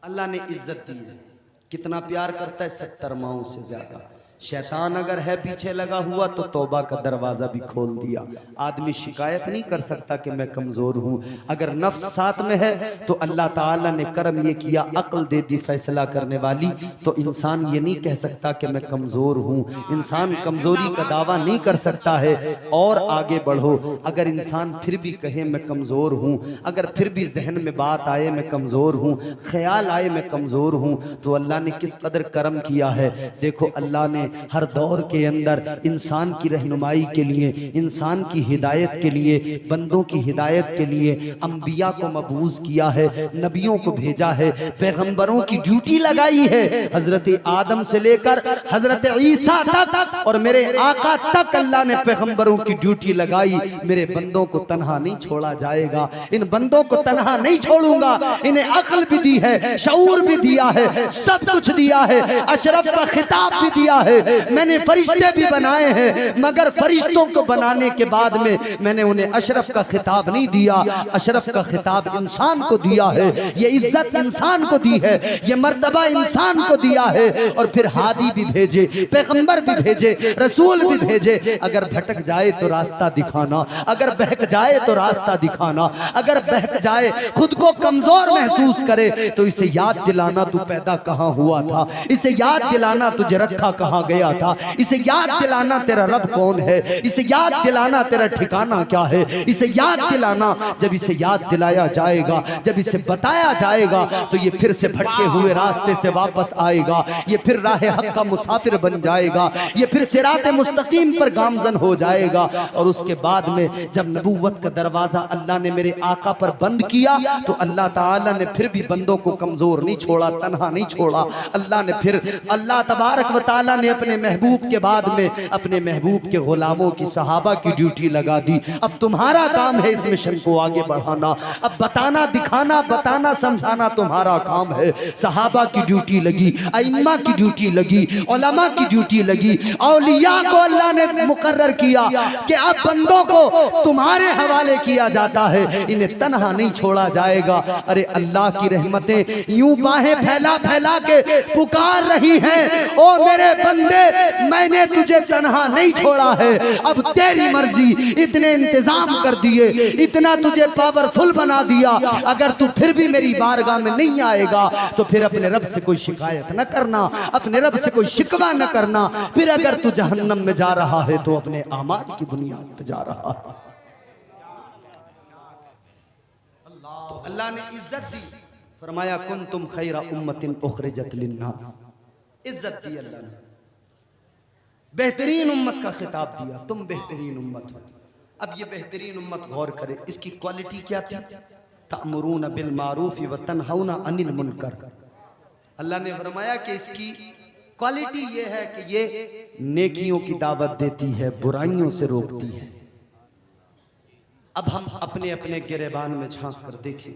अल्लाह ने इज्जत दी है। कितना प्यार करता है? 70 माओं से ज्यादा। शैतान अगर है पीछे लगा हुआ तो तौबा का दरवाजा भी खोल दिया। आदमी शिकायत नहीं कर सकता कि मैं कमजोर हूं। अगर नफ्स साथ में है तो अल्लाह ताला ने करम ये किया, अक्ल दे दी फैसला करने वाली, तो इंसान ये नहीं कह सकता कि मैं कमजोर हूं। इंसान कमजोरी का दावा नहीं कर सकता है। और आगे बढ़ो, अगर इंसान फिर भी कहे मैं कमजोर हूं, अगर फिर भी जहन में बात आए मैं कमजोर हूं, ख्याल आए मैं कमजोर हूं, तो अल्लाह ने किस कदर करम किया है। देखो अल्लाह ने हर दौर के अंदर इंसान की रहनुमाई के लिए, इंसान की हिदायत के लिए, बंदों की हिदायत के लिए अंबिया को मबूस किया है, नबियों को भेजा है, पैगंबरों की ड्यूटी लगाई है। हजरत आदम से लेकर हजरत ईसा तक और मेरे आका तक अल्लाह ने पैगंबरों की ड्यूटी लगाई। मेरे बंदों को तन्हा नहीं छोड़ा जाएगा, इन बंदों को तन्हा नहीं छोड़ूंगा। इन्हें अक्ल भी दी है, शऊर भी दिया है, सब कुछ दिया है, अशरफ का खिताब भी दिया है। मैंने फरिश्ते भी बनाए हैं, मगर फरिश्तों को बनाने के बाद में मैंने उन्हें अशरफ का खिताब नहीं दिया। अशरफ का खिताब इंसान को दिया है, ये इज्जत इंसान को दी है, ये मर्तबा इंसान को दिया है। और फिर हादी भी भेजे, पैगंबर भी भेजे, रसूल भी भेजे। अगर भटक जाए तो रास्ता दिखाना, अगर बहक जाए तो रास्ता दिखाना, अगर बहक जाए खुद को कमजोर महसूस करे तो इसे याद दिलाना तू पैदा कहाँ हुआ था, इसे याद दिलाना तुझे रखा कहाँ गया था, इसे याद दिलाना तेरा रब कौन है, इसे याद दिलाना तेरा ठिकाना क्या है, इसे याद दिलाना। जब इसे याद दिलाया जाएगा, जब इसे बताया जाएगा तो ये फिर से भटके हुए रास्ते से वापस आएगा, ये फिर राह हक का मुसाफिर बन जाएगा, ये फिर सिरात मुस्तकीम पर गामजन हो जाएगा। और उसके बाद में जब नबूवत का दरवाजा अल्लाह ने मेरे आका पर बंद किया तो अल्लाह ताला ने फिर भी बंदों को कमजोर नहीं छोड़ा, तन्हा नहीं छोड़ा। अल्लाह ने फिर, अल्लाह तबारक व तआला ने अपने महबूब के बाद में अपने महबूब के गुलामों की, सहाबा की ड्यूटी लगा दी। अब तुम्हारा काम है इस मिशन को आगे बढ़ाना, अब बताना, दिखाना, बताना, समझाना तुम्हारा काम है। सहाबा की ड्यूटी लगी, अइम्मा की ड्यूटी लगी, उलमा की ड्यूटी लगी, औलिया को अल्लाह ने मुकर्रर किया कि अब बंदों को तुम्हारे हवाले किया जाता है, इन्हें तन्हा नहीं छोड़ा जाएगा। अरे अल्लाह की रहमतें यूं बाहें फैला फैला के पुकार रही हैं, ओ मेरे बंदे मैंने तुझे तन्हा नहीं छोड़ा है, अब तेरी मर्जी। इतने इंतजाम कर दिए, इतना तुझे पावरफुल बना दिया, अगर तू फिर भी मेरी बारगाह में नहीं आएगा तो फिर अपने रब से कोई शिकायत न करना, अपने रब से कोई शिकवा न करना। फिर अगर तू जहन्नम में जा रहा है तो अपने आमाल की बुनियाद पे जा रहा है। तो अल्लाह ने इज्जत दी, फरमाया कुंतुम खैरा उम्मतिन उखरिजत लिन्नास। इज्जत दी अल्लाह ने, बेहतरीन उम्मत का खिताब दिया, तुम बेहतरीन उम्मत हो। अब ये बेहतरीन उम्मत गौर करे, इसकी क्वालिटी क्या थी? तअमुरून बिल मारूफ व तनहौना अनिल मुनकर। अल्लाह ने फरमाया कि इसकी क्वालिटी ये है कि ये नेकियों की दावत देती है, बुराइयों से रोकती है। अब हम अपने अपने गिरेबान में झांक कर देखें।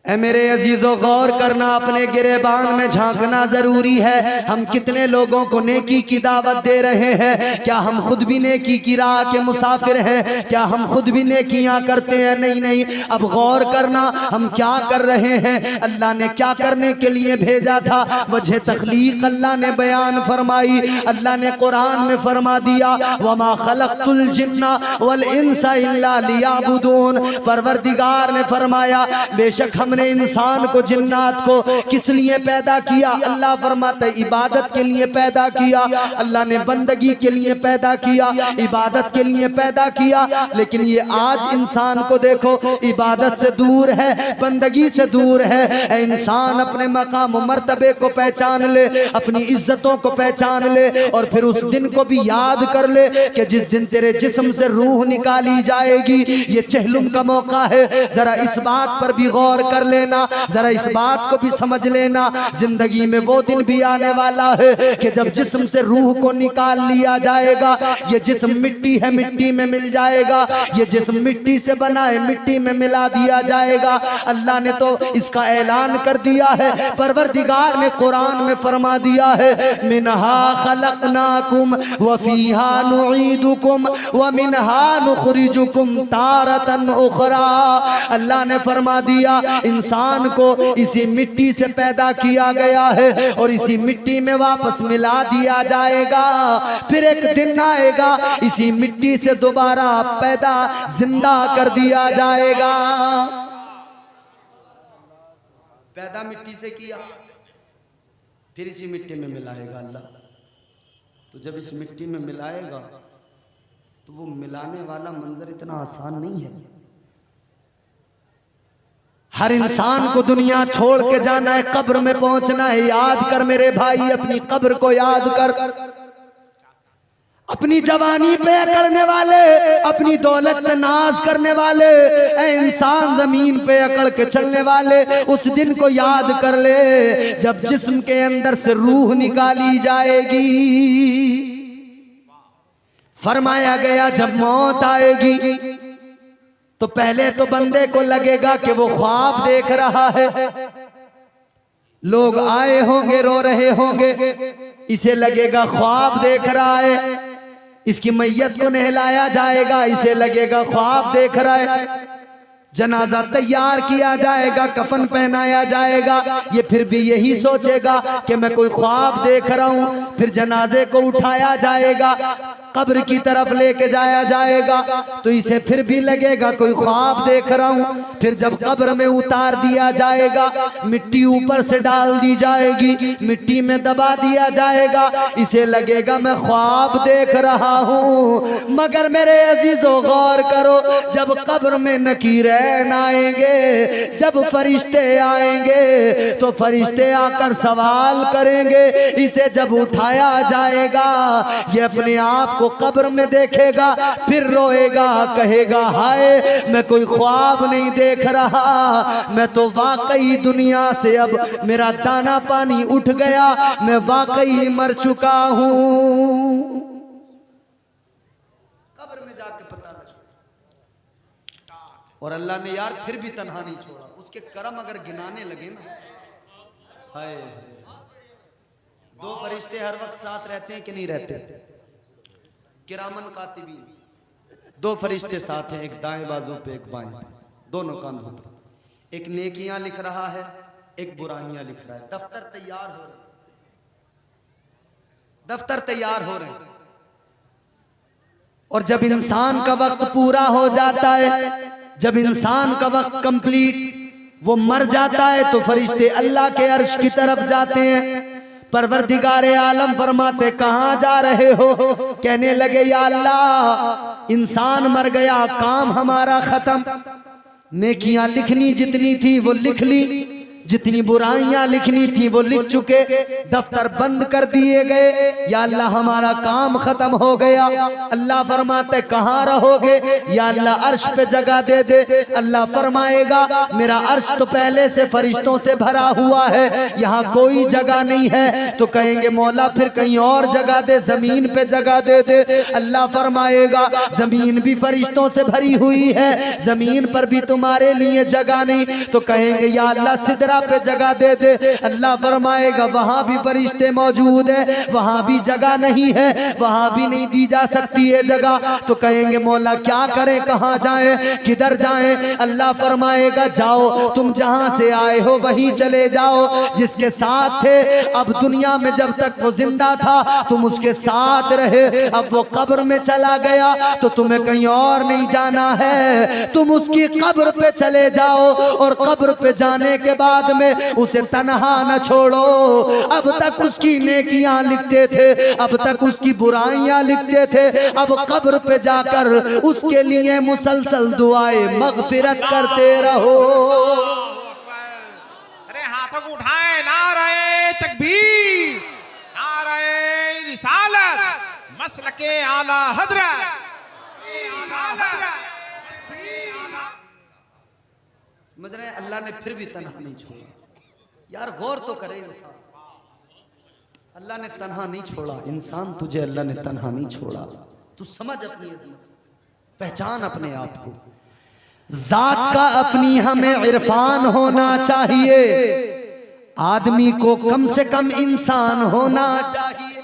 ऐ मेरे अजीजों गौर करना, अपने गिरेबान में झांकना जरूरी है। हम कितने लोगों को नेकी की दावत दे रहे हैं? क्या हम खुद भी नेकी की राह के मुसाफिर हैं? क्या हम खुद भी नेकियां करते हैं? नहीं नहीं। अब गौर करना, हम क्या कर रहे हैं, अल्लाह ने क्या करने के लिए भेजा था, वजह तख्लीक अल्लाह ने बयान फरमाई। अल्लाह ने कुरान में फरमा दिया, वमा खलक़तुल जिन्ना वल इंसा इल्ला लियाबुदून। परवरदिगार ने फरमाया बेशक हमने इंसान को, जिन्नात को किस लिए पैदा किया? अल्लाह फरमाता है इबादत के लिए पैदा किया। अल्लाह ने बंदगी के लिए पैदा किया, इबादत के लिए पैदा किया। लेकिन ये आज इंसान को देखो, इबादत से दूर है, बंदगी से दूर है। ऐ इंसान अपने मकाम मर्तबे को पहचान ले, अपनी इज्जतों को पहचान ले, और फिर उस दिन को भी याद कर ले कि जिस दिन तेरे जिस्म से रूह निकाली जाएगी। ये चहलुम का मौका है, जरा इस बात पर भी गौर कर लेना, जरा इस बात को भी समझ लेना। जिंदगी में वो दिन भी आने वाला है कि जब जिस्म से रूह को निकाल लिया जाएगा। ये जिस्म मिट्टी है, मिट्टी में मिल जाएगा। ये जिस्म मिट्टी से बना है, मिट्टी में मिला दिया जाएगा। अल्लाह ने तो इसका ऐलान कर दिया है, परवरदिगार ने कुरान में फरमा दिया है, मिनहा खलकनाकुम व फीहा नुईदुकुम व मिनहा नुखरिजुकुम तारतन उखरा। अल्लाह ने फरमा दिया इंसान को इसी मिट्टी से पैदा किया गया है और इसी मिट्टी में वापस मिला दिया जाएगा। फिर एक दिन आएगा इसी मिट्टी से दोबारा पैदा जिंदा कर दिया जाएगा। पैदा मिट्टी से किया, फिर इसी मिट्टी में मिलाएगा अल्लाह। तो जब इस मिट्टी में मिलाएगा तो वो मिलाने वाला मंजर इतना आसान नहीं है। हर इंसान को दुनिया छोड़ के जाना है, कब्र में पहुंचना है। याद कर मेरे भाई, अपनी कब्र को याद कर। अपनी जवानी पे अकड़ने वाले, अपनी दौलत पे नाज करने वाले, ऐ इंसान जमीन पे अकड़ के चलने वाले, उस दिन को याद कर ले जब जिस्म के अंदर से रूह निकाली जाएगी। फरमाया गया जब मौत आएगी तो पहले तो बंदे को लगेगा कि वो ख्वाब देख रहा है। लोग आए होंगे, रो रहे होंगे, इसे लगेगा ख्वाब देख रहा है। इसकी मैयत को नहलाया जाएगा, इसे लगेगा ख्वाब देख रहा है। जनाजा तैयार किया जाएगा, कफन पहनाया जाएगा, ये फिर भी यही सोचेगा कि मैं कोई ख्वाब देख रहा हूं। फिर जनाजे को उठाया जाएगा, कब्र की तरफ लेके जाया जाएगा, तो इसे फिर भी लगेगा कोई ख्वाब देख रहा हूं। फिर जब कब्र में उतार दिया जाएगा, मिट्टी ऊपर से डाल दी जाएगी, मिट्टी में दबा दिया जाएगा, इसे लगेगा मैं ख्वाब देख रहा हूं। मगर मेरे अजीजों गौर करो, जब कब्र में नकीरैन आएंगे, जब फरिश्ते आएंगे, तो फरिश्ते आकर सवाल करेंगे। इसे जब उठाया जाएगा, ये अपने आप को कब्र में देखेगा, फिर रोएगा, कहेगा हाय मैं कोई ख्वाब नहीं देख रहा, मैं तो वाकई दुनिया से अब मेरा दाना पानी उठ गया, मैं वाकई मर चुका हूं। कब्र में जाके पता लगा। और अल्लाह ने यार फिर भी तन्हा नहीं छोड़ा। उसके कर्म अगर गिनाने लगे ना, हाय, दो फरिश्ते हर वक्त साथ रहते हैं कि नहीं रहते? किरामन कातिबीन, दो फरिश्ते साथ हैं, एक दाएं बाजू पे एक बाएं पे, दोनों कंधों पे। एक नेकियां लिख रहा है, एक बुराइयां लिख रहा है। दफ्तर तैयार हो रहे, दफ्तर तैयार हो रहे। और जब इंसान का वक्त पूरा हो जाता है, जब इंसान का वक्त कंप्लीट वो मर जाता है, तो फरिश्ते अल्लाह के अर्श की तरफ जाते हैं। परवरदिगारे आलम फरमाते कहां जा रहे हो? कहने लगे या अल्लाह, इंसान मर गया, काम हमारा खत्म। नेकियां लिखनी जितनी थी वो लिख ली, जितनी बुराइयां लिखनी थी वो लिख चुके, दफ्तर बंद कर दिए गए। या अल्लाह हमारा काम खत्म हो गया। अल्लाह फरमाते कहां रहोगे? या अल्लाह अर्श पे जगह दे दे। अल्लाह फरमाएगा मेरा अर्श तो पहले से फरिश्तों से भरा हुआ है, यहाँ कोई जगह नहीं है। तो कहेंगे मौला फिर कहीं और जगह दे, जमीन पे जगह दे दे। अल्लाह फरमाएगा जमीन भी फरिश्तों से भरी हुई है, जमीन पर भी तुम्हारे लिए जगह नहीं। तो कहेंगे या अल्लाह सिदरा पे जगह दे दे। अल्लाह फरमाएगा वहां भी फरिश्ते मौजूद है, वहां भी जगह नहीं है, वहां भी नहीं दी जा सकती है जगह। तो कहेंगे मौला क्या करें, कहां जाएं, किधर जाएं? अल्लाह फरमाएगा जाओ, तुम जहां से आए हो वहीं चले जाओ, जिसके साथ थे अब दुनिया में जब तक वो जिंदा था तुम उसके साथ रहे, अब वो कब्र में चला गया तो तुम्हें कहीं और नहीं जाना है, तुम उसकी कब्र पे चले जाओ। और कब्र पे जाने के बाद में उसे तन्हा न छोड़ो। अब तक उसकी नेकियां लिखते थे, अब तक उसकी बुराइयां लिखते थे, अब कब्र पे जाकर उसके लिए मुसलसल दुआएं मगफिरत करते रहो। अरे हाथों को उठाएं, नारे तकबीर, नारे रिसालत, मसलके आला हजरत। समझ रहे हैं? अल्लाह ने फिर भी तन्हा नहीं छोड़ा। यार गौर तो करे इंसान, अल्लाह ने तन्हा नहीं छोड़ा इंसान, तुझे अल्लाह ने तन्हा नहीं छोड़ा। तू समझ अपनी अज़मत, पहचान अपने आप को। जात का अपनी हमें इरफान होना चाहिए, आदमी को कम से कम इंसान होना चाहिए।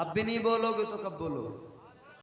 अब भी नहीं बोलोगे तो कब बोलोगे?